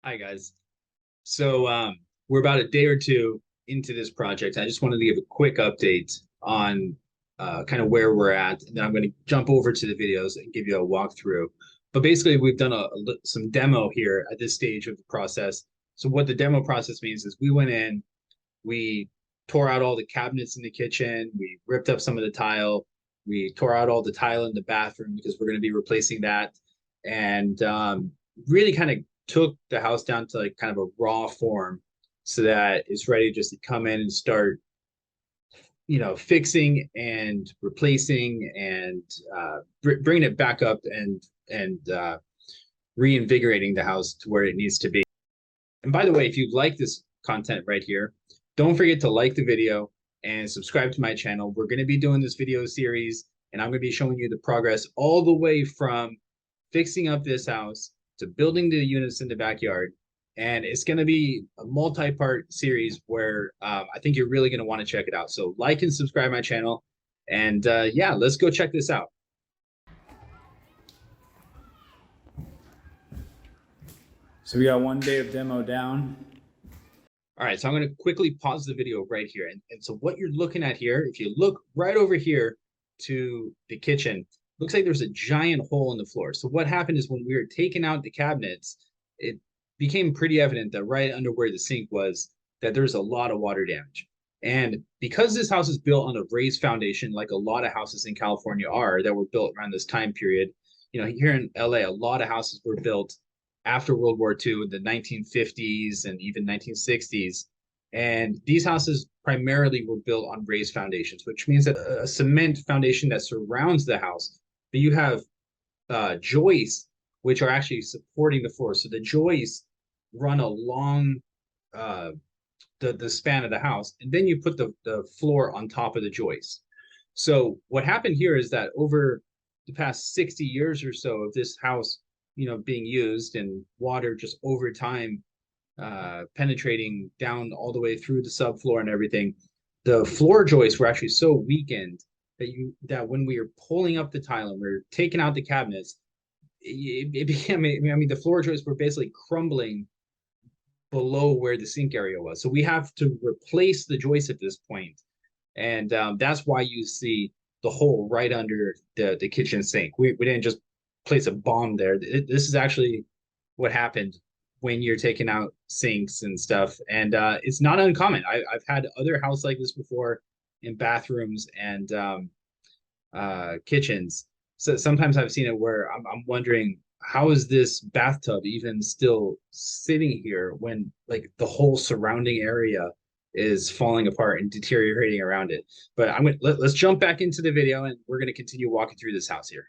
Hi guys. So we're about a day or two into this project. I just wanted to give a quick update on kind of where we're at, and then I'm going to jump over to the videos and give you a walkthrough. But basically, we've done some demo here at this stage of the process. So what the demo process means is we went in, we tore out all the cabinets in the kitchen, we ripped up some of the tile, we tore out all the tile in the bathroom because we're going to be replacing that, and really kind of took the house down to like kind of a raw form so that it's ready just to come in and start, fixing and replacing and bringing it back up and reinvigorating the house to where it needs to be. And by the way, if you like this content right here, don't forget to like the video and subscribe to my channel. We're going to be doing this video series, and I'm going to be showing you the progress all the way from fixing up this house to building the units in the backyard. And it's going to be a multi-part series where I think you're really going to want to check it out. So like and subscribe my channel. And yeah, let's go check this out. So we got 1 day of demo down. All right, so I'm going to quickly pause the video right here. And so what you're looking at here, if you look right over here to the kitchen, looks like there's a giant hole in the floor. So what happened is when we were taking out the cabinets, it became pretty evident that right under where the sink was, that there's a lot of water damage. And because this house is built on a raised foundation, like a lot of houses in California are that were built around this time period, here in LA, a lot of houses were built after World War II, the 1950s and even 1960s. And these houses primarily were built on raised foundations, which means that a cement foundation that surrounds the house, but you have joists which are actually supporting the floor. So the joists run along the span of the house, and then you put the floor on top of the joists. So what happened here is that over the past 60 years or so of this house, being used, and water just over time penetrating down all the way through the subfloor and everything, the floor joists were actually so weakened that when we were pulling up the tile and we were taking out the cabinets, it became, the floor joists were basically crumbling below where the sink area was. So we have to replace the joists at this point. And that's why you see the hole right under the kitchen sink. We didn't just place a bomb there. This is actually what happened when you're taking out sinks and stuff. And it's not uncommon. I've had other houses like this before in bathrooms and kitchens. So sometimes I've seen it where I'm wondering, how is this bathtub even still sitting here when like the whole surrounding area is falling apart and deteriorating around it? But let's jump back into the video, and we're gonna continue walking through this house here.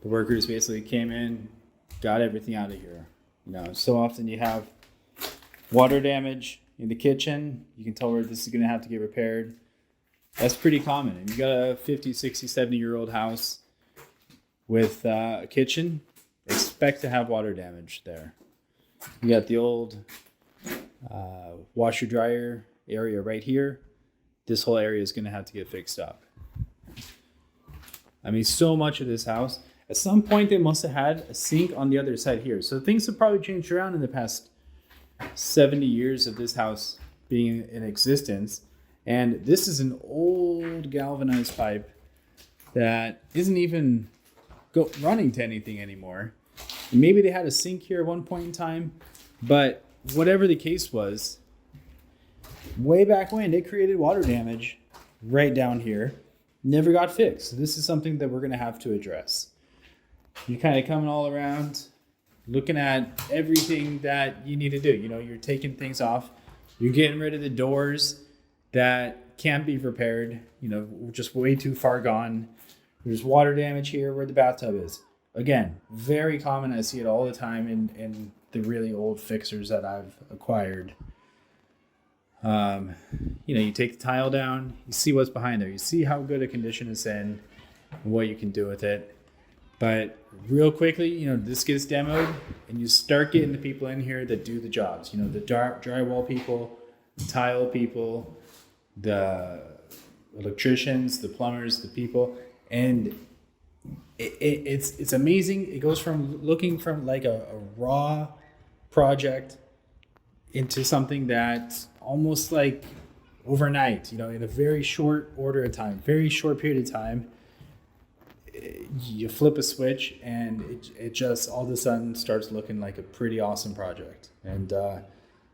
The workers basically came in, got everything out of here. So often you have water damage in the kitchen. You can tell where this is going to have to get repaired. That's pretty common. And you got a 50, 60, 70-year-old house with a kitchen, expect to have water damage there. You got the old washer dryer area right here. This whole area is going to have to get fixed up. So much of this house, at some point they must have had a sink on the other side here. So things have probably changed around in the past 70 years of this house being in existence. And this is an old galvanized pipe that isn't even running to anything anymore. And maybe they had a sink here at one point in time, but whatever the case was, way back when, they created water damage right down here. Never got fixed. So this is something that we're going to have to address. You're kind of coming all around, looking at everything that you need to do. You're taking things off. You're getting rid of the doors that can't be repaired, just way too far gone. There's water damage here where the bathtub is. Again, very common. I see it all the time in the really old fixers that I've acquired. You take the tile down, you see what's behind there. You see how good a condition it's in and what you can do with it. But real quickly, this gets demoed and you start getting the people in here that do the jobs. The drywall people, the tile people, the electricians, the plumbers, the people. And it's amazing. It goes from looking from like a raw project into something that almost like overnight, in a very short order of time, very short period of time, you flip a switch and it just all of a sudden starts looking like a pretty awesome project, and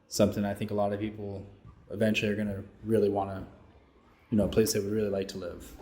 something I think a lot of people eventually are going to really want to, a place they would really like to live.